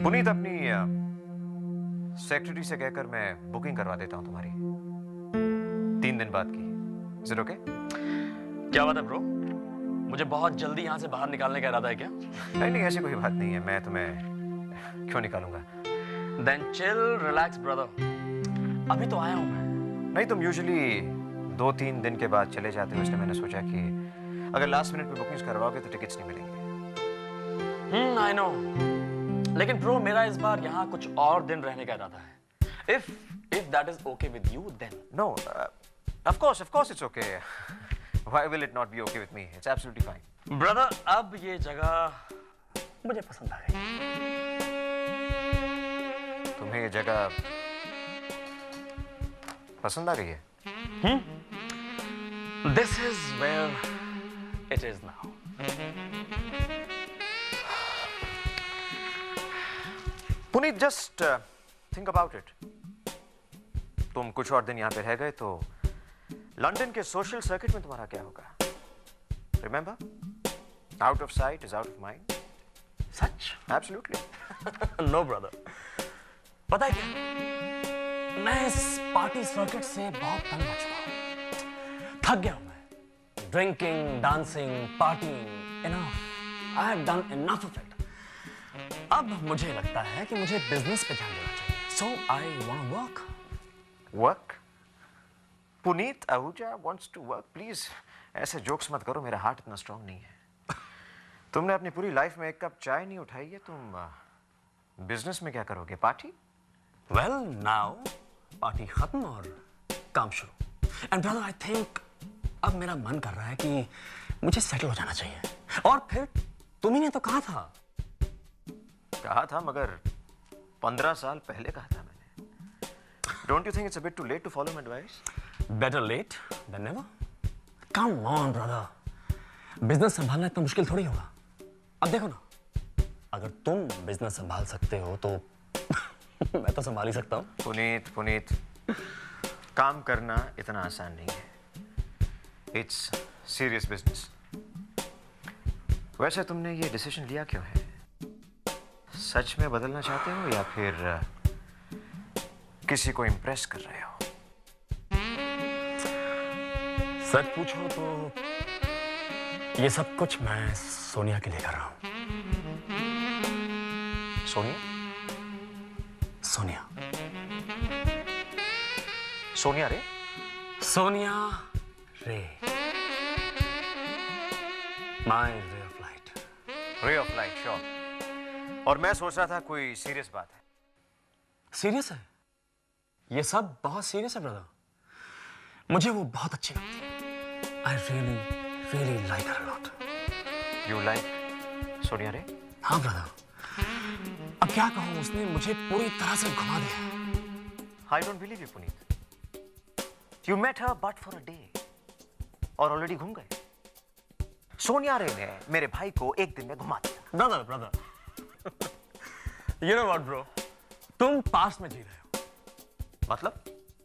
पुनीत, अपनी सेक्रेटरी से कहकर मैं बुकिंग करवा देता हूं तुम्हारी 3 दिन बाद की। Is it okay? क्या बात है ब्रो? मुझे बहुत जल्दी यहाँ से बाहर निकालने का इरादा है क्या? नहीं, ऐसी कोई बात नहीं है। मैं तुम्हें क्यों निकालूंगा? Then chill, relax, brother. अभी तो आया हूँ मैं। नहीं, तुम यूजुअली 2-3 दिन के बाद चले जाते हो, इसलिए मैंने सोचा कि अगर लास्ट मिनट में बुकिंग करवाओगे तो टिकट्स नहीं मिलेंगे। I know. लेकिन ब्रो, मेरा इस बार यहाँ कुछ और दिन रहने का इरादा है। If that is okay with you, then. No, of course it's okay. Why will it not be okay with me? It's absolutely fine. Brother, अब ये जगह मुझे पसंद आ गई। तुम्हें ये जगह पसंद आ गई है? This is where it is now. Puneet, just think about it. तुम कुछ और दिन यहाँ पे रह गए तो लंदन के सोशल सर्किट में तुम्हारा क्या होगा? Remember? Out of sight is out of mind. Such? Absolutely. No brother. पता है क्या? मैं इस पार्टी सर्किट से बहुत तंग आ चुका हूँ। थक गया हूँ मैं। Drinking, dancing, partying, enough. I have done enough of it. अब मुझे लगता है कि मुझे बिजनेस पे ध्यान देना चाहिए। So I want to work. Work? Puneet, Ahuja wants to work. Please, ऐसे जोक्स मत करो, मेरा हार्ट इतना स्ट्रांग नहीं है। तुमने अपनी पूरी लाइफ में 1 कप चाय नहीं उठाई है, तुम बिजनेस में क्या करोगे? पार्टी? Well, now पार्टी खत्म और काम शुरू। And brother, I think अब मेरा मन कर रहा है कि मुझे सेटल हो जाना चाहिए। और फिर तुम्ही ने तो कहा था, मगर 15 साल पहले कहा था मैंने। Don't you think it's a bit too late to follow my advice? Better late than never. Come on, brother. Business संभालना इतना मुश्किल थोड़ी होगा। अब देखो ना, अगर तुम बिजनेस संभाल सकते हो तो मैं तो संभाल ही सकता हूँ। पुनीत, काम करना इतना आसान नहीं है। It's serious business. वैसे तुमने ये डिसीजन लिया क्यों है? सच में बदलना चाहते हो या फिर किसी को इम्प्रेस कर रहे हो? सच पूछो तो ये सब कुछ मैं सोनिया के लिए कर रहा हूँ। सोनिया? सोनिया रे? सोनिया रे, my ray of light. Ray of light, sure. और मैं सोच रहा था कोई सीरियस बात है। सीरियस है? ये सब बहुत सीरियस है ब्रदर। मुझे वो बहुत अच्छी लगती है। I really like her a lot. You like Sonia रे? हाँ ब्रदर। अब क्या कहूँ, उसने मुझे पूरी तरह से घुमा दिया। I don't believe you, Puneet. You met her but for a day और ऑलरेडी घूम गए। सोनिया रे ने मेरे भाई को 1 दिन में घुमा दिया। Brother You know what bro? तुम पास्ट में जी रहे हो।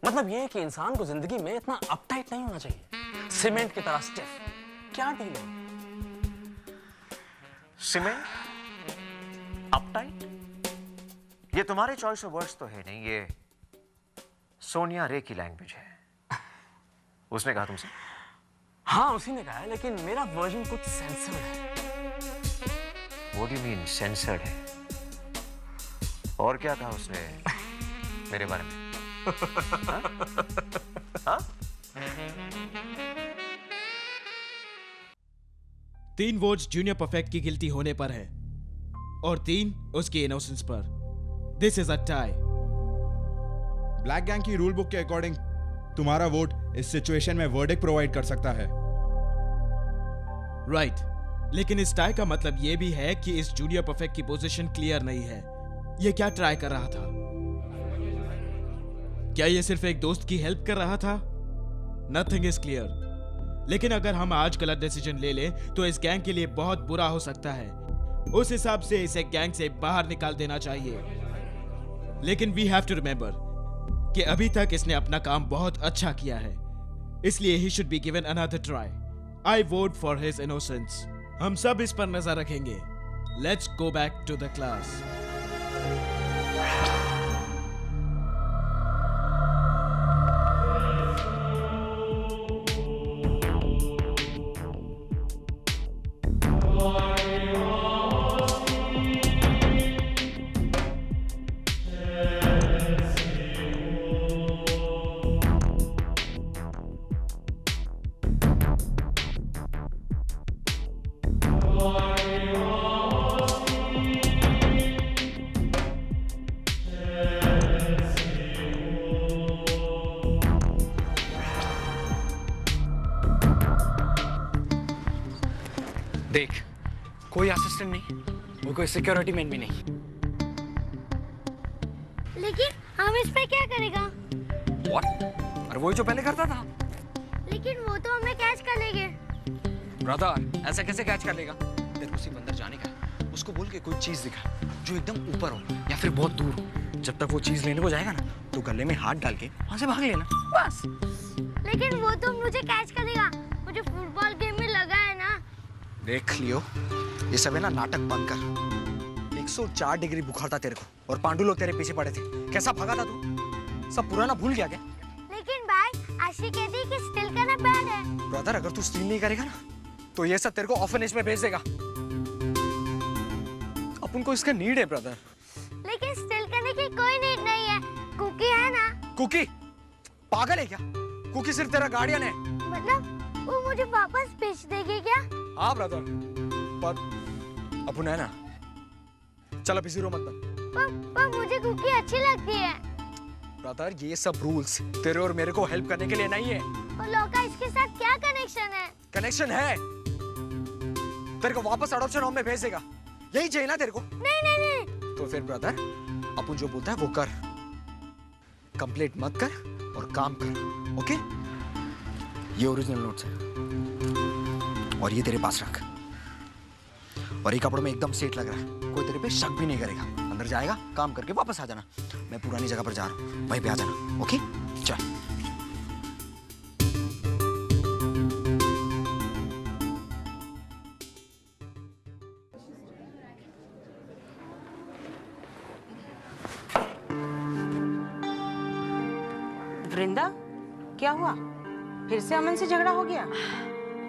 मतलब ये कि इंसान को जिंदगी में इतना अपटाइट नहीं होना चाहिए। सीमेंट की तरह स्टिफ। क्या डील है? सीमेंट? अपटाइट? ये तुम्हारे चॉइस ऑफ वर्ड्स तो है नहीं, ये सोनिया रे की लैंग्वेज है। उसने कहा तुमसे? हाँ, उसी ने कहा है, लेकिन मेरा वर्जन कुछ सेंसर्ड है। What do you mean censored है? और क्या कहा उसने मेरे बारे में? हाँ? 3 वोट्स जूनियर परफेक्ट की गिल्टी होने पर है और 3 उसकी इनोसेंस पर। This is a tie. Black gang की रूल बुक के अकॉर्डिंग तुम्हारा वोट इस सिचुएशन में वर्डिक्ट प्रोवाइड कर सकता है। राइट, लेकिन इस टाई का मतलब यह भी है कि इस जूनियर परफेक्ट की पोजीशन क्लियर नहीं है। ये क्या ट्राई कर रहा था? क्या ये सिर्फ एक दोस्त की हेल्प कर रहा था? Nothing is clear. लेकिन अगर हम आज गलत डिसीजन ले लें तो इस गैंग के लिए बहुत बुरा हो सकता है। उस हिसाब से इसे गैंग से बाहर निकाल देना चाहिए। लेकिन वी हैव टू रिमेंबर कि अभी तक इसने अपना काम बहुत अच्छा किया है, इसलिए ही should be given another try. I vote for his innocence. हम सब इस पर नजर रखेंगे। Let's go back to the class. देख, कोई असिस्टेंट नहीं और कोई सिक्योरिटी मैन भी नहीं। लेकिन हम इस पे क्या करेगा? What? और वही जो पहले करता था। लेकिन वो तो हमें कैच कर लेंगे। ब्रदर, ऐसा कैसे कैच कर लेगा? तेरे को सिर्फ अंदर जाने का है। उसको बोल के कोई चीज दिखा जो एकदम ऊपर हो या फिर बहुत दूर हो। जब तक वो चीज लेने को जाएगा ना, तो गले में हाथ डाल के वहां से भाग लेना, बस। लेकिन वो तो मुझे कैच करेगा। मुझे फुटबॉल गेम में लगा है ना। देख लियो, ये सब है ना नाटक बंद कर। 104 डिग्री बुखार था तेरे को और पांडु लोग तेरे पीछे पड़े थे। कैसा भागा था तू? सब पुराना भूल गया क्या? लेकिन भाई, आशी कहती है कि स्टील करना बैड है। ब्रदर, अगर तू स्टील नहीं करेगा ना, तो ये सब तेरे को ऑर्फनेज में भेज देगा। अपन को इसका नीड है ब्रदर। लेकिन स्टील करने की कोई नीड नहीं है। कुकी है ना। कुकी? पागल है क्या? कुकी सिर्फ तेरा गार्डियन है। मतलब वो मुझे वापस भेज देगी क्या? हाँ ब्रदर, पर अपन है ना, चल अभी जीरो मत बन। पर मुझे कुकी अच्छी लगती है। ब्रदर, ये सब रूल्स तेरे और मेरे को हेल्प करने के लिए नहीं है। और लौका इसके साथ क्या कनेक्शन है? कनेक्शन है। तेरे को वापस अडॉप्शन होम में भेज देगा। यही चाहिए ना तेरे को? नहीं नहीं नहीं। तो फिर ब्रदर, अपन जो बोलता है वो कर। कंप्लीट मत कर और काम कर, ओके? ये ओरिजिनल नोट्स है और ये तेरे पास रख। और ये कपड़ों में एकदम सेट लग रहा है, कोई तेरे पे शक भी नहीं करेगा। अंदर जाएगा, काम करके वापस आ जाना। मैं पुरानी जगह पर जा रहा हूँ, वहीं पे आ जाना, ओके? चल। वृंदा, क्या हुआ? फिर से अमन से झगड़ा हो गया?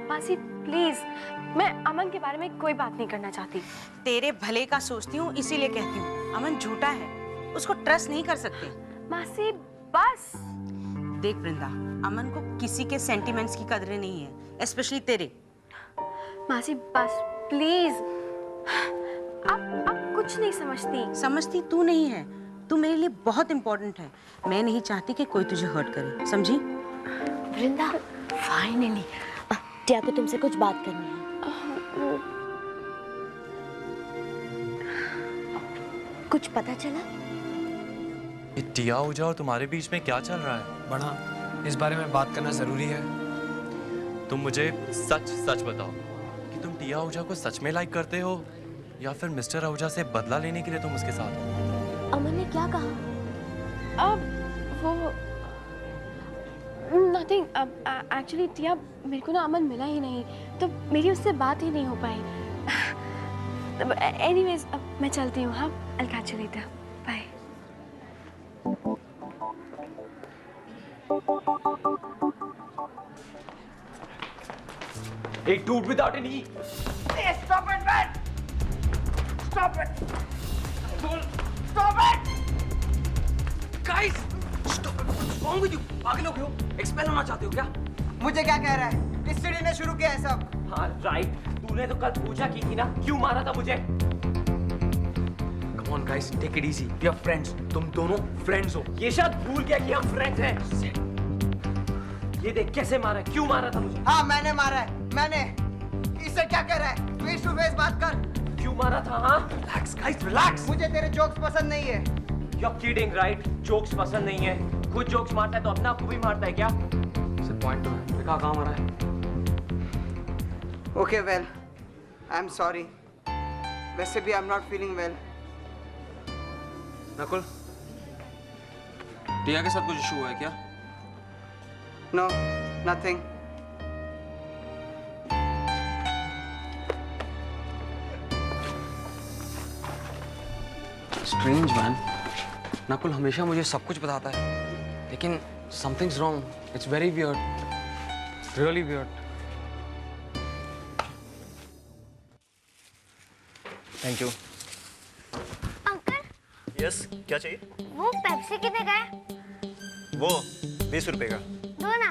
मासी प्लीज, मैं अमन के बारे में कोई बात नहीं करना चाहती। तेरे भले का सोचती हूँ, इसीलिए कहती हूँ। अमन झूठा है, उसको ट्रस्ट नहीं कर सकते। मासी बस। देख वृंदा, अमन को किसी के सेंटिमेंट्स की कदर नहीं है, स्पेशली तेरे। मासी बस प्लीज। आप कुछ नहीं समझती। समझती तू नहीं है, तू मेरे लिए बहुत इंपॉर्टेंट है। मैं नहीं चाहती कि कोई तुझे हर्ट करे, समझी? वृंदा, फाइनली टिया को तुमसे कुछ बात करनी है। कुछ पता चला? ये टिया ऊजा और तुम्हारे बीच में क्या चल रहा है? बड़ा, इस बारे में बात करना जरूरी है। तुम मुझे सच सच बताओ कि तुम टिया ऊजा को सच में लाइक करते हो या फिर मिस्टर आहूजा से बदला लेने के लिए तुम उसके साथ हो? अमन ने क्या कहा? अब वो नथिंग। अब एक्चुअली टिया, मेरे को ना अमन मिला ही नहीं, तो मेरी उससे बात ही नहीं हो पाई। एनीवेज, अब मैं चलती हूँ। हाँ, I'll catch you later. Bye. A dude without any. Hey, stop it, man! Stop it! Stop it! Guys, stop it! What's wrong with you? पागल हो गए हो? Expel होना चाहते हो क्या? मुझे क्या कह रहा है? इस चिड़ी ने शुरू किया है सब। हाँ, राइट। तूने तो कल पूजा की थी ना? क्यों मारा था मुझे? Come on, guys, take it easy. We are friends. तुम दोनों friends हो। ये शायद भूल गया कि हम friends हैं। ये देख कैसे मारा है, क्यों मारा था मुझे? हाँ, मैंने मारा है, मैंने। इससे क्या कह रहा है? फेस टू फेस बात कर। क्यों मारा था? हाँ? Relax, guys, relax. मुझे तेरे जोक्स पसंद नहीं है। You're kidding, right? जोक्स पसंद नहीं है। खुद जोक्स मारता है तो अपने आप को भी मारता है क्या? सिर्फ पॉइंट तो है। देखा कहाँ मारा है? Okay, well, I'm sorry. वैसे भी I'm not feeling well. Nakul, टिया के साथ कुछ इशू हुआ है क्या? No, nothing. Strange man. Nakul हमेशा मुझे सब कुछ बताता है, लेकिन something's wrong. It's very weird, really weird. Thank you. Uncle, yes, क्या चाहिए? वो पेप्सी कितने का है? वो 20 रुपए का। दो ना।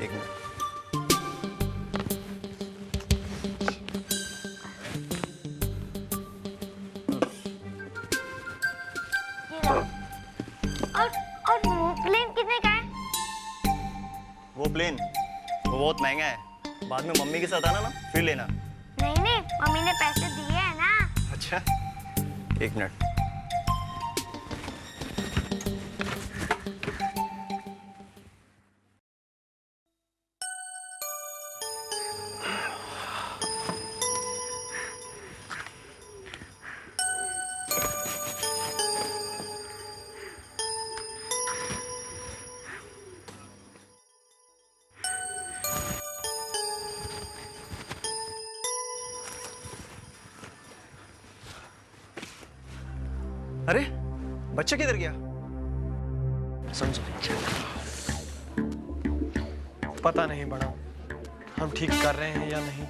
एक मिनट। और वो प्लेन कितने का है? वो प्लेन वो बहुत महंगा है। बाद में मम्मी के साथ आना ना, फिर लेना। नहीं नहीं, मम्मी ने पैसे दिए हैं ना। अच्छा, एक मिनट। अरे बच्चा किधर गया? समझ पता नहीं बड़ा, हम ठीक कर रहे हैं या नहीं।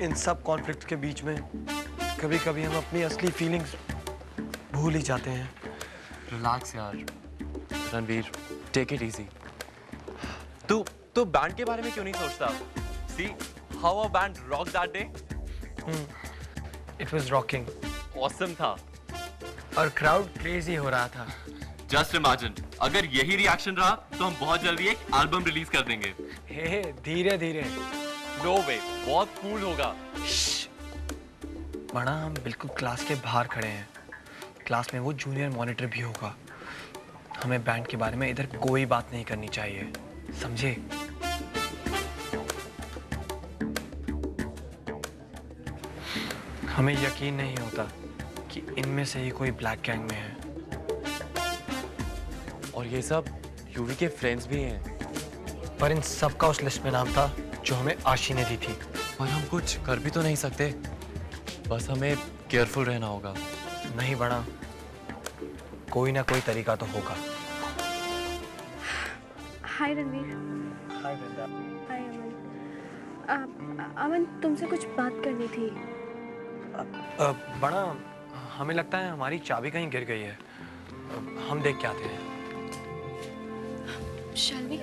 इन सब कॉन्फ्लिक्ट के बीच में कभी कभी हम अपनी असली फीलिंग्स भूल ही जाते हैं। रिलैक्स यार रणवीर, टेक इट इजी। तू बैंड के बारे में क्यों नहीं सोचता? See how a band rock that day. It was rocking. Awesome था और क्राउड क्रेजी हो रहा था। जस्ट इमेजिन, अगर यही रिएक्शन रहा तो हम बहुत जल्दी एक एल्बम रिलीज कर देंगे। हे धीरे धीरे। नो वे, बहुत कूल होगा। बड़ा, हम बिल्कुल क्लास के बाहर खड़े हैं। क्लास में वो जूनियर मॉनिटर भी होगा। हमें बैंड के बारे में इधर कोई बात नहीं करनी चाहिए, समझे? हमें यकीन नहीं होता कि इनमें से ही कोई ब्लैक गैंग में है। और ये सब यूवी के फ्रेंड्स भी हैं। पर इन सब का उस लिस्ट में नाम था जो हमें आशी ने दी थी। पर हम कुछ कर भी तो नहीं सकते, बस हमें केयरफुल रहना होगा। नहीं बड़ा, कोई ना कोई तरीका तो होगा। हाय रणवीर। हाय वृंदा। हाय अमन। अमन, तुमसे कुछ बात करनी थी। बड़ा, हमें लगता है हमारी चाबी कहीं गिर गई है। हम देख के आते हैं। Shall we?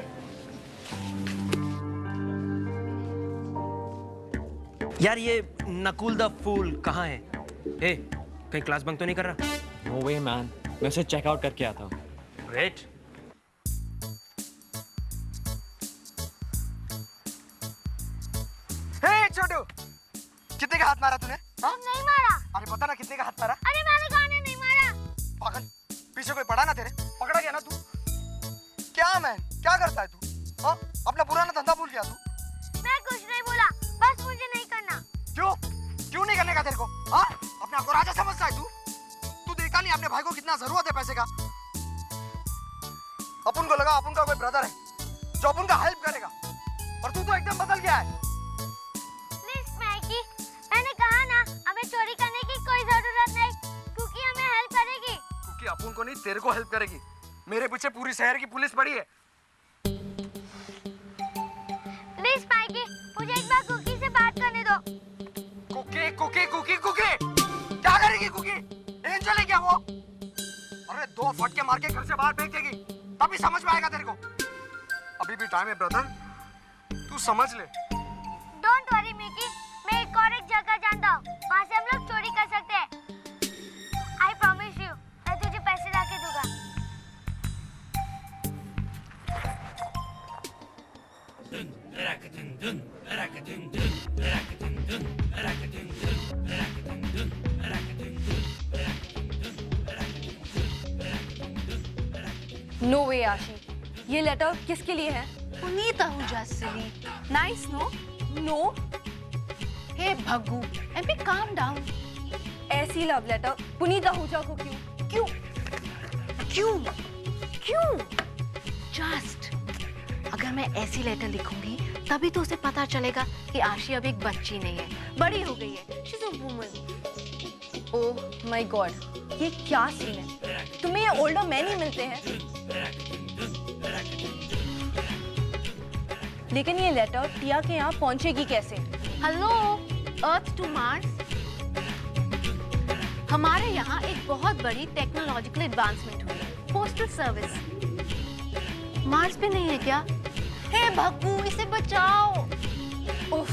यार ये नकुल द फूल कहाँ है? ए, कहीं क्लास बंक तो नहीं कर रहा? नो वे मैन, मैं उसे चेकआउट करके आता हूँ। ग्रेट। हे छोटू, कितने का हाथ मारा तूने? हाँ? नहीं मारा। अरे बता ना कितने का हाथ मारा? अरे मैंने कहा नहीं मारा। पागल, पीछे कोई पड़ा ना तेरे? पकड़ा गया ना तू? क्या मैन, क्या करता है तू? हाँ? अपना पुराना धंधा भूल गया तू? मैं कुछ नहीं बोला, बस मुझे नहीं करना। क्यों? क्यों नहीं करने का तेरे को? हाँ? अपने आप को राजा समझता है तू? तू देखा नहीं अपने भाई को कितना जरूरत है पैसे का? अपन को लगा अपन का कोई ब्रदर है जो अपन का हेल्प करेगा, और तू तो एकदम बदल गया है। प्लीज मैगी, मैंने कहा ना हमें चोरी करने की कोई जरूरत नहीं, क्योंकि हमें हेल्प करेगी। क्योंकि अपन को नहीं, तेरे को हेल्प करेगी। मेरे पीछे पूरी शहर की पुलिस पड़ी है। प्लीज मैगी, मुझे एक बार कुकी से बात करने दो। कुकी कुकी कुकी कुकी क्या करेगी कुकी? एंजल है क्या वो? अरे 2 फटके मार के घर से बाहर फेंक देगी, तभी समझ में आएगा तेरे को। अभी भी टाइम है ब्रदर, तू समझ ले। डोंट वरी मिकी, मैं एक और एक जगह जानता हूँ, वहाँ से हम लोग चोरी कर सकते हैं। आई प्रॉमिस यू, मैं तुझे पैसे ला के दूंगा। नो वे आशी, ये लेटर किसके लिए है? Puneet Ahuja silly. Nice no? No. Hey Bhaggu, MP calm down. ऐसी लव लेटर पुनीत आहूजा को क्यों? क्यों? क्यों क्यों? जस्ट अगर मैं ऐसी लेटर लिखूंगी तभी तो उसे पता चलेगा कि आशी अब एक बच्ची नहीं है, बड़ी हो गई है। She is a woman. Oh my God, ये क्या सीन है? तुम्हें ये ओल्डर मैन ही मिलते हैं? लेकिन ये लेटर टिया के यहाँ पहुंचेगी कैसे? Hello, earth to Mars. हमारे यहाँ एक बहुत बड़ी टेक्नोलॉजिकल एडवांसमेंट हुई है, पोस्टल सर्विस। मार्स पे नहीं है क्या? हे भग्गू, इसे बचाओ। उफ,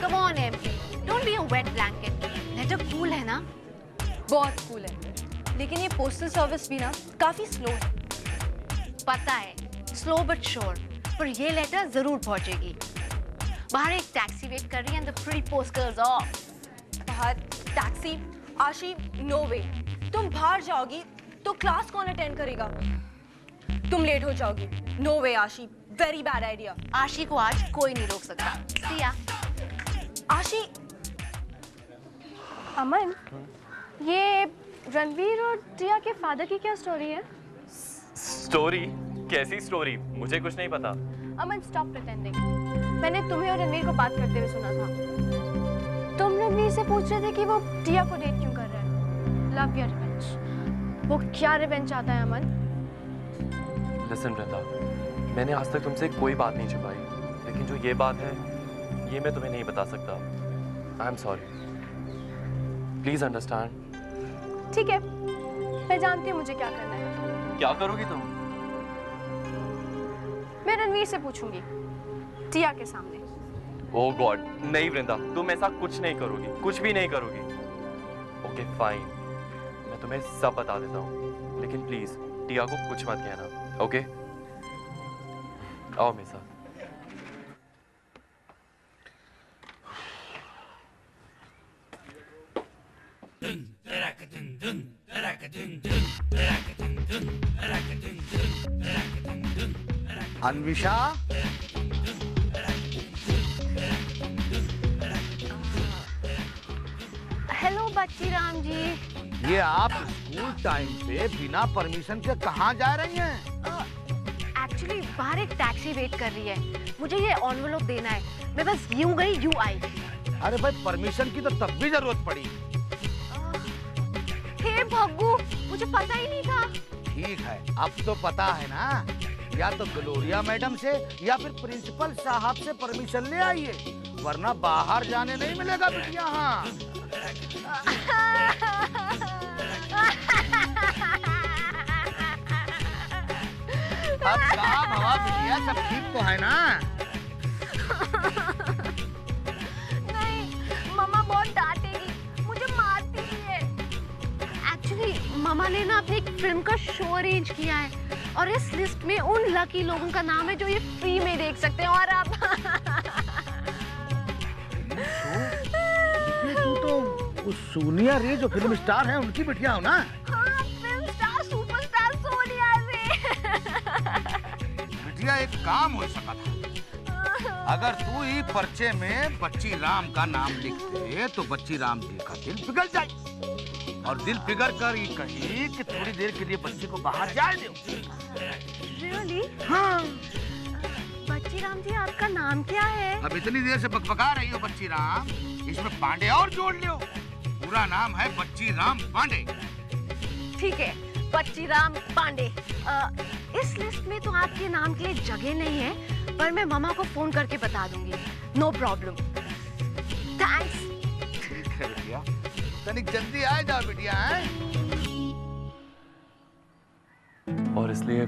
कम ऑन एम्पी, don't be a wet blanket. Later cool है ना? बहुत कूल है, लेकिन ये पोस्टल सर्विस भी ना काफी स्लो है। पता है, स्लो बट श्योर, पर ये लेटर जरूर पहुंचेगी। बाहर एक टैक्सी वेट कर रही है and the free post girls of. बाहर टैक्सी? आशी, नो वे। तुम बाहर जाओगी तो क्लास कौन अटेंड करेगा? तुम लेट हो जाओगी। नो वे आशी, वेरी बैड आइडिया। आशी को आज कोई नहीं रोक सकता। See ya। आशी। अमन, ये रणवीर और टिया के फादर की क्या स्टोरी है? स्टोरी? कैसी स्टोरी? मुझे कुछ नहीं पता। अमन, स्टॉप प्रिटेंडिंग। मैंने तुम्हें और रणवीर को बात करते हुए सुना था। तुम रणवीर से पूछ रहे थे कि वो टिया को डेट क्यों कर रहा है। लव या रिवेंज? वो क्या रिवेंज चाहता है अमन? लिसन वृंदा, मैंने आज तक तुमसे कोई बात नहीं छुपाई, लेकिन जो ये बात है ये मैं तुम्हें नहीं बता सकता। I am sorry, please understand. ठीक है, मैं जानती हूँ मुझे क्या करना है। क्या करोगी तुम? मैं रणवीर से पूछूंगी, टिया के सामने। ओह गॉड, नहीं वृंदा, तुम ऐसा कुछ नहीं करोगी, कुछ भी नहीं करोगी। ओके फाइन, मैं तुम्हें सब बता देता हूँ, लेकिन प्लीज टिया को कुछ मत कहना, ओके? आओ मेरे साथ। अन्विशा, हेलो बच्ची राम जी। ये आप स्कूल टाइम पे बिना परमिशन के कहाँ जा रही हैं? एक्चुअली बाहर एक टैक्सी वेट कर रही है, मुझे ये एनवेलप देना है। मैं बस यूं गई यूं आई। अरे भाई, परमिशन की तो तब भी जरूरत पड़ी। हे भग्गू, मुझे पता ही नहीं था। ठीक है, अब तो पता है ना। या तो ग्लोरिया मैडम से या फिर प्रिंसिपल साहब से परमिशन ले आइए, वरना बाहर जाने नहीं मिलेगा बिटिया। हाँ, अब साहब हवा बिटिया, सब ठीक तो है ना? नहीं, मम्मा बहुत डांटेगी, मुझे मारती भी है। एक्चुअली मामा ने ना अपनी एक फिल्म का शो अरेंज किया है और इस लिस्ट में उन लकी लोगों का नाम है जो ये फ्री में देख सकते हैं। और आप तू तो उस सोनिया रे जो फिल्म स्टार है उनकी बिटिया हो ना? हाँ, फिल्म स्टार, सुपरस्टार सोनिया रे। बिटिया, एक काम हो सका था। अगर तू ही पर्चे में बच्ची राम का नाम लिखते तो बच्ची राम जी का दिल पिघल जाए, और दिल पिघल कर ये कही कि थोड़ी देर के लिए बच्ची को बाहर जाए दो। रियली? हाँ। बच्ची राम जी, आपका नाम क्या है? अब इतनी देर से बकबका रही हो बच्ची राम, इसमें पांडे और जोड़ लो। पूरा नाम है बच्ची राम पांडे। ठीक है, बच्ची राम पांडे। इस लिस्ट में तो आपके नाम के लिए जगह नहीं है, पर मैं मामा को फोन करके बता दूंगी। No problem. थैंक्स। ठीक है बिटिया, तनिक जल्दी आ जाओ बिटिया। और इसलिए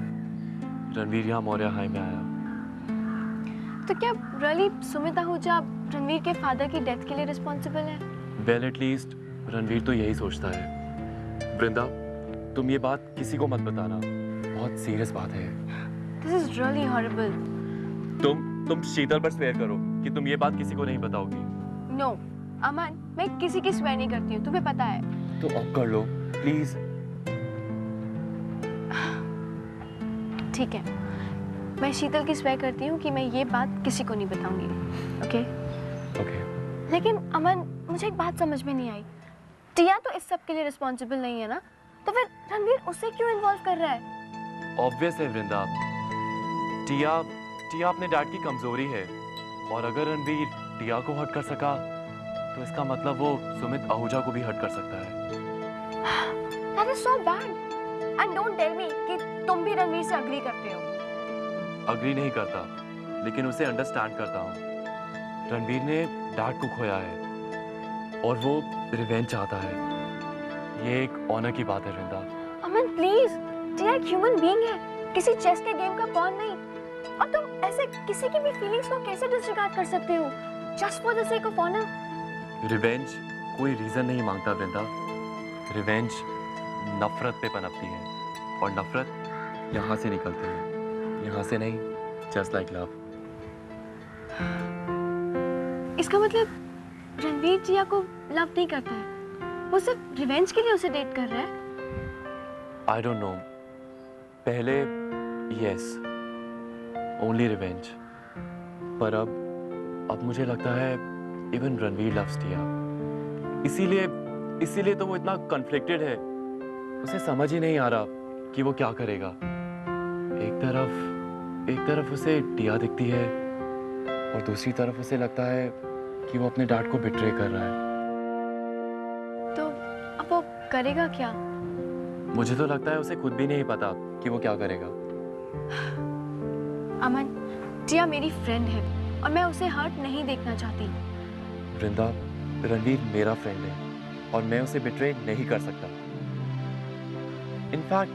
रणवीर यहाँ मौर्य हाई में आया। तो क्या रियली सुमित आहूजा रणवीर के फादर की डेथ के लिए रिस्पॉन्सिबल है? वेल एटलीस्ट रणवीर तो यही सोचता है। वृंदा, तुम ये बात किसी को मत बताना, बहुत सीरियस बात है। This is really horrible. तुम शीतल पर स्वेयर करो कि तुम ये बात किसी को नहीं बताओगी। नो अमन, मैं किसी की स्वेयर नहीं करती हूँ, तुम्हें पता है। तो अब कर लो प्लीज। ठीक है, मैं शीतल की स्वेयर करती हूँ कि मैं ये बात किसी को नहीं बताऊंगी। ओके? ओके। लेकिन अमन, मुझे एक बात समझ में नहीं आई। टिया तो इस सब के लिए रिस्पॉन्सिबल नहीं है ना? तो फिर रणवीर उसे क्यों इन्वॉल्व कर रहा है? ऑब्वियस है वृंदा, टिया अपने डैड की कमजोरी है, और अगर रणवीर टिया को हर्ट कर सका तो इसका मतलब वो सुमित आहूजा को भी हर्ट कर सकता है। That is so bad. And don't tell me कि तुम भी रणवीर से अग्री करते हो। अग्री नहीं करता, लेकिन उसे अंडरस्टैंड करता हूँ। रणवीर ने डैड को खोया है और वो रिवेंज चाहता है। ये एक ऑनर की बात है वृंदा। अमन प्लीज, टिया एक ह्यूमन बीइंग है, किसी चेस के गेम का पॉन नहीं। और तुम ऐसे किसी की भी फीलिंग्स को कैसे डिसरिगार्ड कर सकते हो just for the sake of honour? Revenge कोई रीजन नहीं मांगता वृंदा। रिवेंज नफरत पे पनपती है, और नफरत यहाँ से निकलती है, यहाँ से नहीं, जस्ट लाइक लव। इसका मतलब रणवीर टिया को लव नहीं करता है, वो सिर्फ रिवेंज के लिए उसे डेट कर रहा है। आई डोंट नो, पहले यस, ओनली रिवेंज, पर अब मुझे लगता है इवन रणवीर लव्स टिया। इसीलिए तो वो इतना कन्फ्लिक्टेड है। उसे समझ ही नहीं आ रहा कि वो क्या करेगा। एक तरफ उसे टिया दिखती है, और दूसरी तरफ उसे लगता है कि वो अपने डैड को बिट्रे कर रहा है। तो अब वो करेगा क्या? मुझे तो लगता है उसे खुद भी नहीं पता कि वो क्या करेगा। अमन, टिया मेरी फ्रेंड है और मैं उसे हर्ट नहीं देखना चाहती। वृंदा, रणवीर मेरा फ्रेंड है और मैं उसे बिट्रे नहीं कर सकता। इनफैक्ट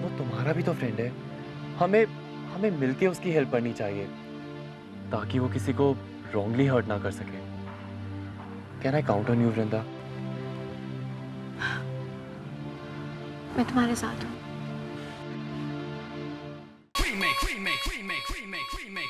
वो तुम्हारा भी तो फ्रेंड है। हमें मिलके उसकी हेल्प करनी चाहिए ताकि वो किसी को रॉन्गली हर्ट ना कर सके। Can I count on you Vrinda? मैं तुम्हारे साथ हूँ। Remake, remake, remake, remake, remake.